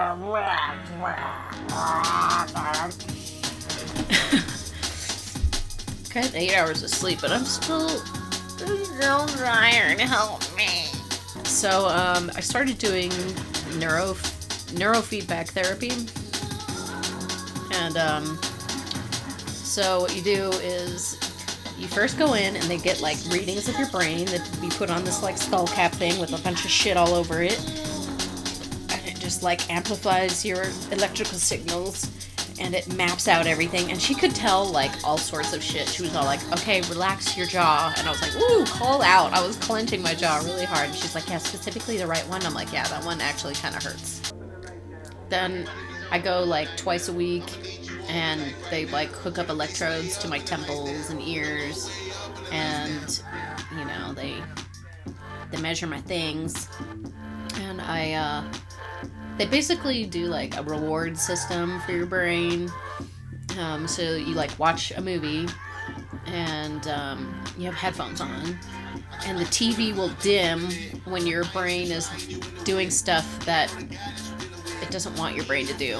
I had 8 hours of sleep, but I'm still so tired. Help me. So, I started doing neurofeedback therapy. And, so what you do is you first go in and they get, like, readings of your brain that you put on this, like, skull cap thing with a bunch of shit all over it. And it just, like, amplifies your electrical signals. And it maps out everything, and she could tell, like, all sorts of shit. She was all like, okay, relax your jaw, and I was like, ooh, call out. I was clenching my jaw really hard, and she's like, yeah, specifically the right one. I'm like, yeah, that one actually kind of hurts. Then I go, like, twice a week, and they, like, hook up electrodes to my temples and ears, and, you know, they measure my things, and they basically do, like, a reward system for your brain. So you, like, watch a movie, and you have headphones on, and the TV will dim when your brain is doing stuff that it doesn't want your brain to do.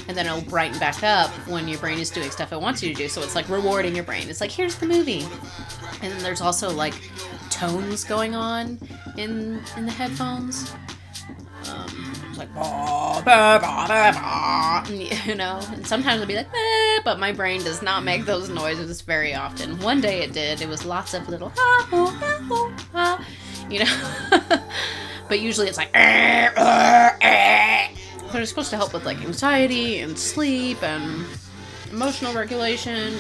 And then it'll brighten back up when your brain is doing stuff it wants you to do. So it's, like, rewarding your brain. It's like, here's the movie. And then there's also, like, tones going on in the headphones. Like, you know, and sometimes it'll be like, but my brain does not make those noises very often. One day it did. It was lots of little, you know, but usually it's like, but it's supposed to help with, like, anxiety and sleep and emotional regulation.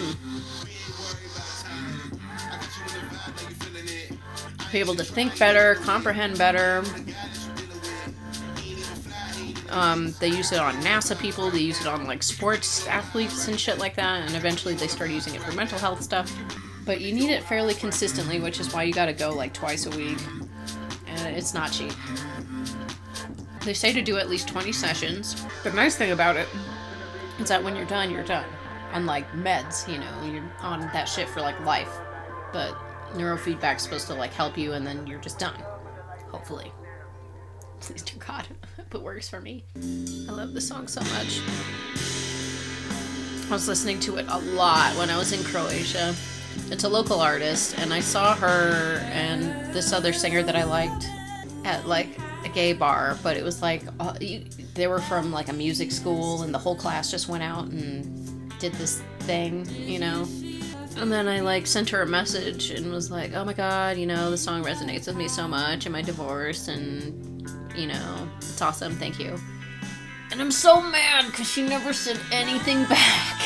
Be able to think better, comprehend better. They use it on NASA people, they use it on, like, sports athletes and shit like that, and eventually they start using it for mental health stuff. But you need it fairly consistently, which is why you gotta go, like, twice a week. And it's not cheap. They say to do at least 20 sessions. The nice thing about it is that when you're done, you're done. Unlike meds, you know, you're on that shit for, like, life. But neurofeedback's supposed to, like, help you, and then you're just done. Hopefully. Please, dear God, hope it works for me. I love this song so much. I was listening to it a lot when I was in Croatia. It's a local artist, and I saw her and this other singer that I liked at, like, a gay bar, but it was like, they were from, like, a music school, and the whole class just went out and did this thing, you know? And then I, like, sent her a message and was like, oh my God, you know, the song resonates with me so much, and my divorce, and, you know, it's awesome, thank you. And I'm so mad because she never said anything back.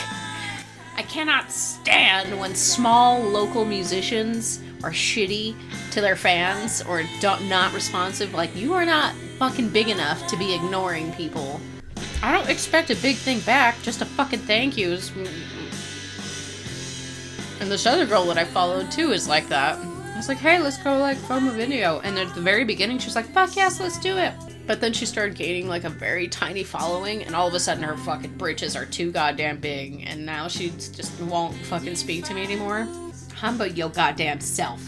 I cannot stand when small local musicians are shitty to their fans or not responsive. Like, you are not fucking big enough to be ignoring people. I don't expect a big thing back, just a fucking thank yous. And this other girl that I followed too is like that. I was like, hey, let's go, like, film a video. And at the very beginning, she was like, fuck yes, let's do it. But then she started gaining, like, a very tiny following, and all of a sudden her fucking britches are too goddamn big, and now she just won't fucking speak to me anymore. Humble your goddamn self.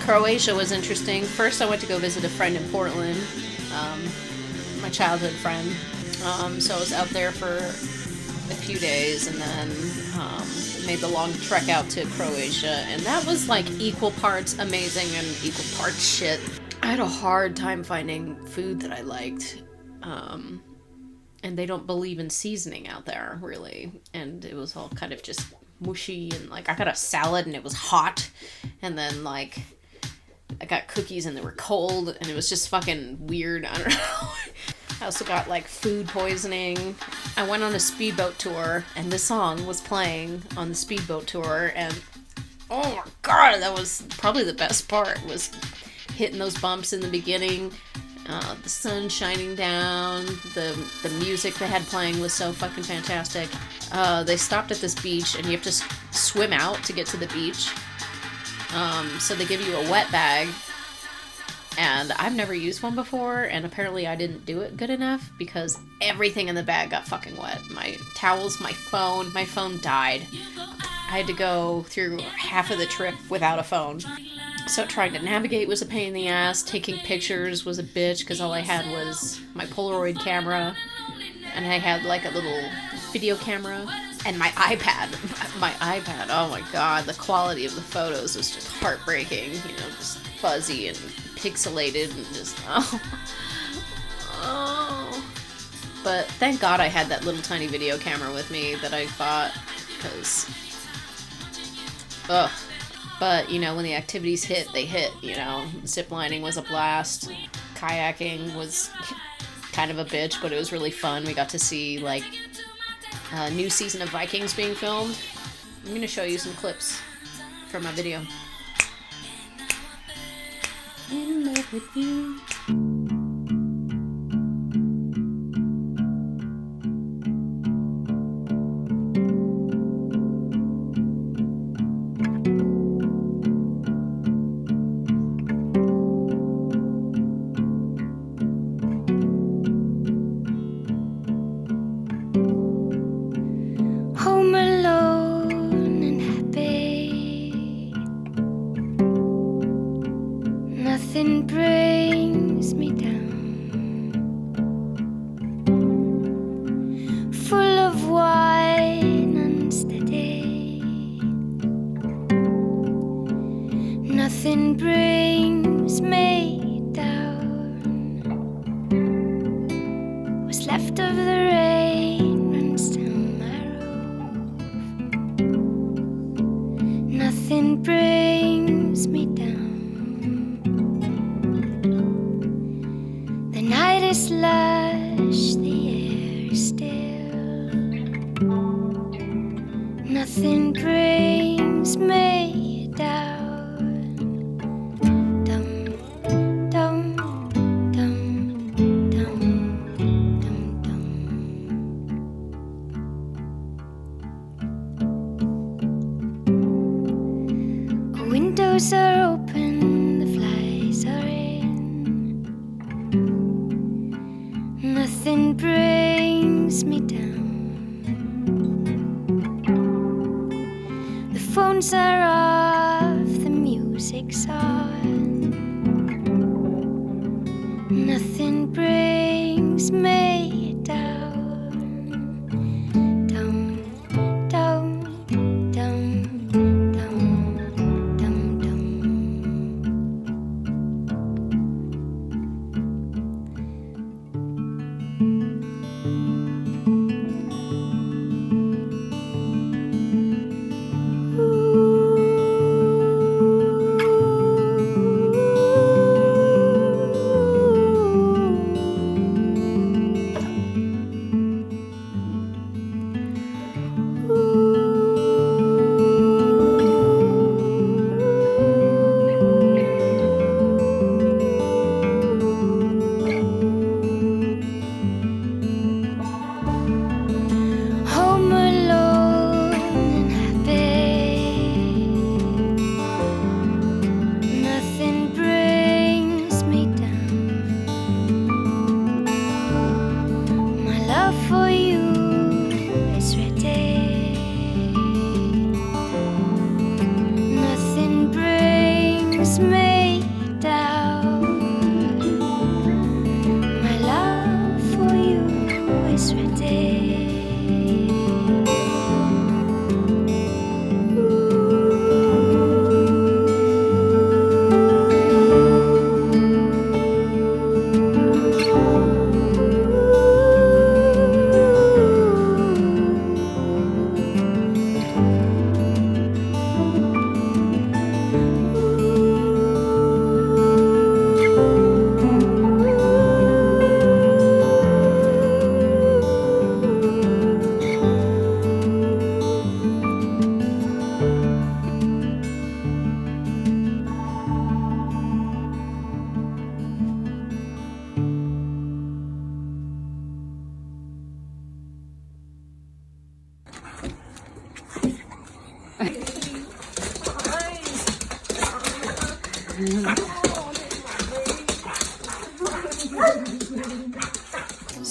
Croatia was interesting. First, I went to go visit a friend in Portland, my childhood friend. So I was out there for a few days, and then made the long trek out to Croatia, and that was, like, equal parts amazing and equal parts shit. I had a hard time finding food that I liked, and they don't believe in seasoning out there, really, and it was all kind of just mushy, and, like, I got a salad and it was hot, and then, like, I got cookies and they were cold, and it was just fucking weird. I don't know. I also got, like, food poisoning. I went on a speedboat tour, and this song was playing on the speedboat tour, and oh my God, that was probably the best part, was hitting those bumps in the beginning, the sun shining down, the music they had playing was so fucking fantastic. They stopped at this beach, and you have to swim out to get to the beach. So they give you a wet bag, And I've never used one before, and apparently I didn't do it good enough because everything in the bag got fucking wet. My towels, my phone died. I had to go through half of the trip without a phone. So trying to navigate was a pain in the ass. Taking pictures was a bitch because all I had was my Polaroid camera, and I had like a little video camera, and my iPad. My iPad, oh my god, the quality of the photos was just heartbreaking. You know, just fuzzy and pixelated and just, oh. But thank God I had that little tiny video camera with me that I bought, because, ugh. But, you know, when the activities hit, they hit, you know. Ziplining was a blast. Kayaking was kind of a bitch, but it was really fun. We got to see, like, a new season of Vikings being filmed. I'm gonna show you some clips from my video. In love with you.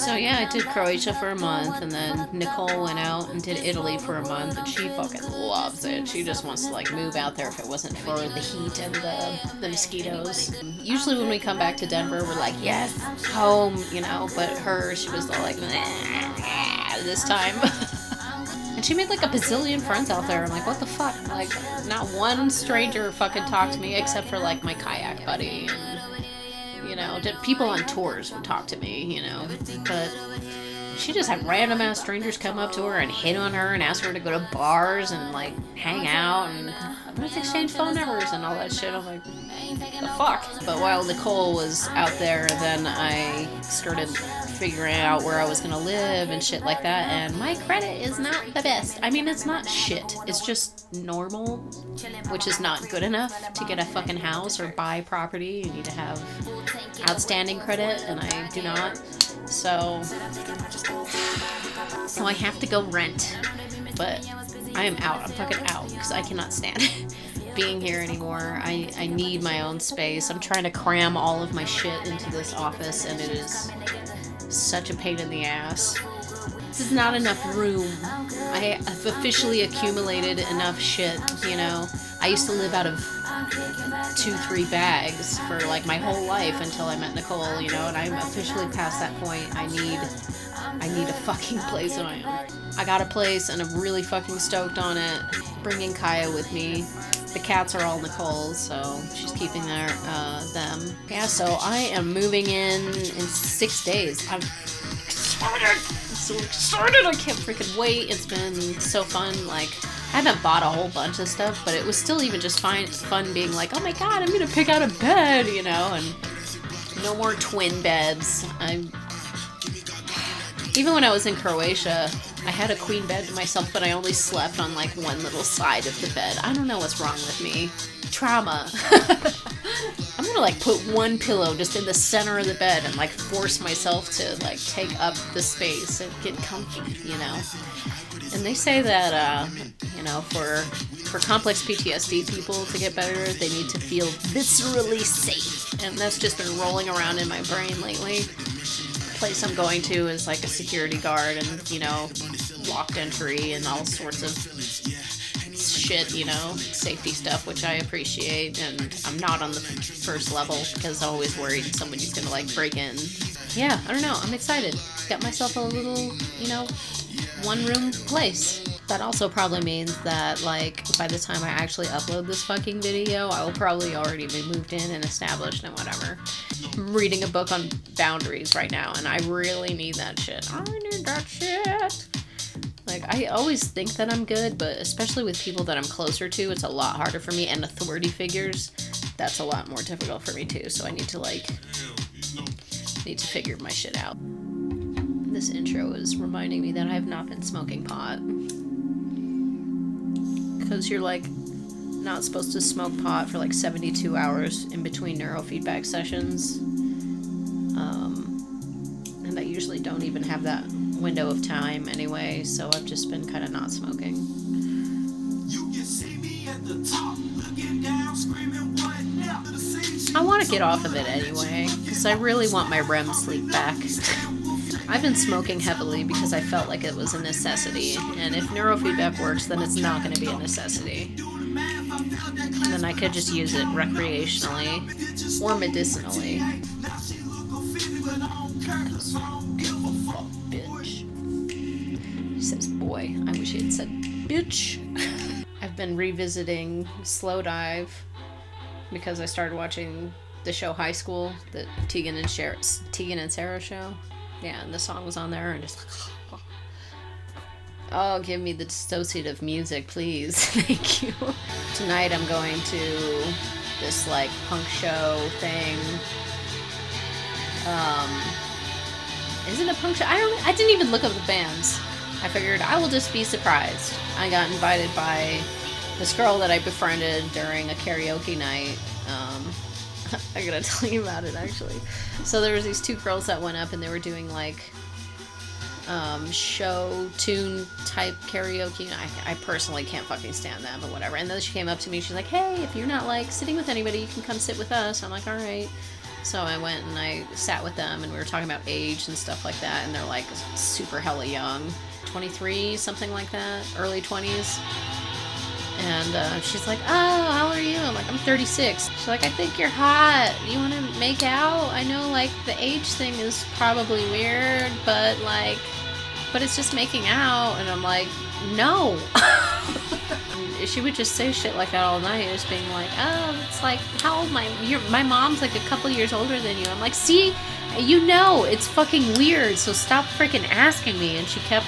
So yeah, I did Croatia for a month, and then Nicole went out and did Italy for a month, and she fucking loves it. She just wants to like move out there if it wasn't for the heat and the mosquitoes. Usually when we come back to Denver, we're like, yes, home, you know, but she was all like, this time. And she made like a bazillion friends out there. I'm like, what the fuck? Like, not one stranger fucking talked to me except for like my kayak buddy and, you know, people on tours would talk to me, you know, but she just had random ass strangers come up to her and hit on her and ask her to go to bars and like hang out and let's exchange phone numbers and all that shit. I'm like, the fuck? But while Nicole was out there, then I started figuring out where I was gonna live and shit like that, and my credit is not the best. I mean, it's not shit. It's just normal, which is not good enough to get a fucking house or buy property. You need to have outstanding credit, and I do not. So I have to go rent, but I am out. I'm fucking out because I cannot stand being here anymore. I need my own space. I'm trying to cram all of my shit into this office, and it is such a pain in the ass. This is not enough room. I have officially accumulated enough shit, you know. I used to live out of 2-3 bags for like my whole life until I met Nicole, you know, and I'm officially past that point. I need a fucking place of my own. I got a place and I'm really fucking stoked on it. Bringing Kaya with me. The cats are all Nicole's, so she's keeping them. Yeah, so I am moving in 6 days. I'm so excited. I can't freaking wait. It's been so fun. Like, I haven't bought a whole bunch of stuff, but it was still even just fun being like, oh my god, I'm gonna pick out a bed, you know, and no more twin beds. Even when I was in Croatia, I had a queen bed to myself, but I only slept on like one little side of the bed. I don't know what's wrong with me. Trauma. I'm gonna like put one pillow just in the center of the bed and like force myself to like take up the space and get comfy, you know. And they say that, you know, for complex PTSD people to get better, they need to feel viscerally safe. And that's just been rolling around in my brain lately. The place I'm going to is like a security guard and, you know, locked entry and all sorts of shit, you know, safety stuff, which I appreciate. And I'm not on the first level because I'm always worried somebody's gonna like break in. Yeah, I don't know. I'm excited. Got myself a little, you know, one-room place. That also probably means that, like, by the time I actually upload this fucking video, I will probably already be moved in and established and whatever. I'm reading a book on boundaries right now, and I really need that shit. I need that shit! Like, I always think that I'm good, but especially with people that I'm closer to, it's a lot harder for me, and authority figures, that's a lot more difficult for me too, so I need to, like, figure my shit out. This intro is reminding me that I have not been smoking pot. Because you're, like, not supposed to smoke pot for, like, 72 hours in between neurofeedback sessions. And I usually don't even have that window of time anyway, so I've just been kind of not smoking. I want to get off of it anyway, because I really want my REM sleep back. I've been smoking heavily because I felt like it was a necessity, and if neurofeedback works, then it's not going to be a necessity. And then I could just use it recreationally or medicinally. Bitch. He says boy. I wish he had said bitch. I've been revisiting Slowdive because I started watching the show High School, the Tegan and Sarah show. Yeah, and the song was on there, and just like, oh, give me the dissociative music, please. Thank you. Tonight I'm going to this, like, punk show thing. Is it a punk show? I didn't even look up the bands. I figured I will just be surprised. I got invited by this girl that I befriended during a karaoke night. I gotta tell you about it, actually. So there was these two girls that went up and they were doing like show tune type karaoke. I personally can't fucking stand them, but whatever. And then she came up to me, she's like, hey, if you're not like sitting with anybody, you can come sit with us. I'm like, all right. So I went and I sat with them and we were talking about age and stuff like that, and they're like super hella young, 23, something like that, early 20s. And she's like, oh, how old are you? I'm like, I'm 36. She's like, I think you're hot. You want to make out? I know, like, the age thing is probably weird, but it's just making out. And I'm like, no. She would just say shit like that all night, just being like, oh, it's like, how old my mom's like a couple years older than you. I'm like, see, you know, it's fucking weird, so stop freaking asking me. And she kept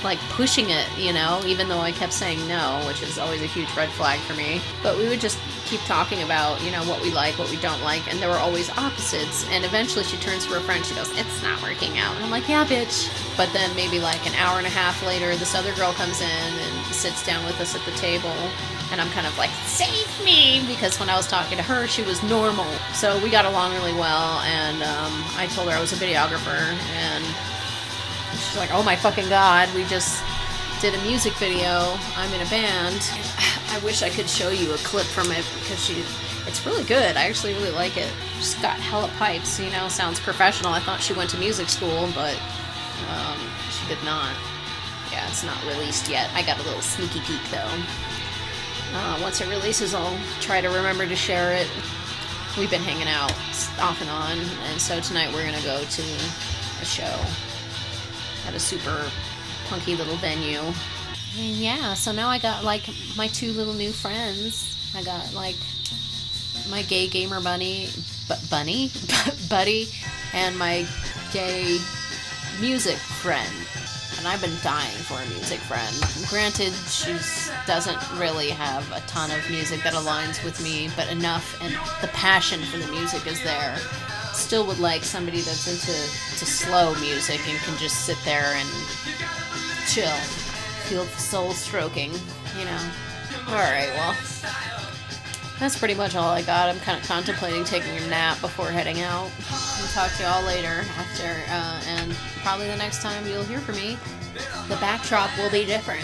like pushing it, you know, even though I kept saying no, which is always a huge red flag for me. But we would just keep talking about, you know, what we like, what we don't like, and there were always opposites. And eventually she turns to her friend, she goes, it's not working out. And I'm like, yeah, bitch. But then maybe like an hour and a half later, this other girl comes in and sits down with us at the table, and I'm kind of like, save me, because when I was talking to her, she was normal. So we got along really well, and I told her I was a videographer, and she's like, oh my fucking god, we just did a music video. I'm in a band. I wish I could show you a clip from it because it's really good. I actually really like it. She's got hella pipes, you know, sounds professional. I thought she went to music school, but she did not. Yeah, it's not released yet. I got a little sneaky peek though. Once it releases, I'll try to remember to share it. We've been hanging out off and on, and so tonight we're gonna go to a show at a super punky little venue. And yeah, so now I got like my two little new friends. I got like my gay gamer buddy, and my gay music friend. And I've been dying for a music friend. Granted, she doesn't really have a ton of music that aligns with me, but enough, and the passion for the music is there. Still would like somebody that's into slow music and can just sit there and chill, feel the soul stroking, you know. Alright, well, that's pretty much all I got. I'm kind of contemplating taking a nap before heading out. I'll talk to y'all later after, and probably the next time you'll hear from me, the backdrop will be different.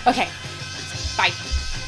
Okay, bye.